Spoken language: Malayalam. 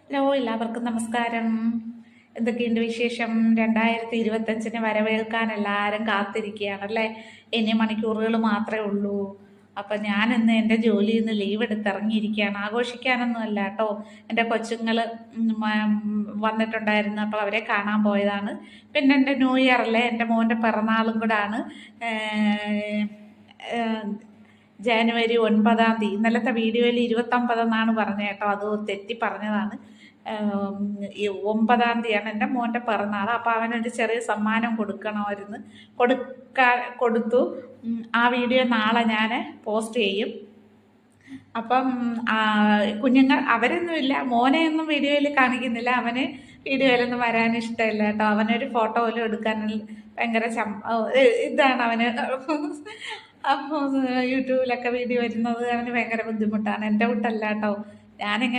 ഹലോ, എല്ലാവർക്കും നമസ്കാരം. എന്തൊക്കെയുണ്ട് വിശേഷം? 2025 വരവേൽക്കാൻ എല്ലാവരും കാത്തിരിക്കുകയാണല്ലേ. ഇനി മണിക്കൂറുകൾ മാത്രമേ ഉള്ളൂ. അപ്പം ഞാനിന്ന് എൻ്റെ ജോലിയിൽ നിന്ന് ലീവ് എടുത്തിറങ്ങിയിരിക്കുകയാണ്. ആഘോഷിക്കാനൊന്നുമല്ല കേട്ടോ. എൻ്റെ കൊച്ചുങ്ങൾ വന്നിട്ടുണ്ടായിരുന്നു, അപ്പോൾ അവരെ കാണാൻ പോയതാണ്. പിന്നെ എൻ്റെ ന്യൂ ഇയർ അല്ലേ, എൻ്റെ മോൻ്റെ പിറന്നാളും കൂടാണ്. ജനുവരി 9 ഇന്നലത്തെ വീഡിയോയിൽ 29 എന്നാണ് പറഞ്ഞത് കേട്ടോ, അത് തെറ്റി പറഞ്ഞതാണ്. ഈ 9 എൻ്റെ മോൻ്റെ പിറന്നാൾ. അപ്പോൾ അവനൊരു ചെറിയ സമ്മാനം കൊടുക്കണമായിരുന്നു, കൊടുത്തു. ആ വീഡിയോ നാളെ ഞാൻ പോസ്റ്റ് ചെയ്യും. അപ്പം കുഞ്ഞുങ്ങൾ അവരൊന്നുമില്ല, മോനെയൊന്നും വീഡിയോയിൽ കാണിക്കുന്നില്ല. അവന് വീഡിയോയിലൊന്നും വരാൻ ഇഷ്ടമില്ല കേട്ടോ. അവനൊരു ഫോട്ടോ പോലും എടുക്കാൻ ഭയങ്കര ഇതാണ് അവന്. അപ്പോൾ യൂട്യൂബിലൊക്കെ വീഡിയോ വരുന്നത് അവന് ഭയങ്കര ബുദ്ധിമുട്ടാണ്. എൻ്റെ കൂട്ടല്ല കേട്ടോ. ഞാനിങ്ങനെ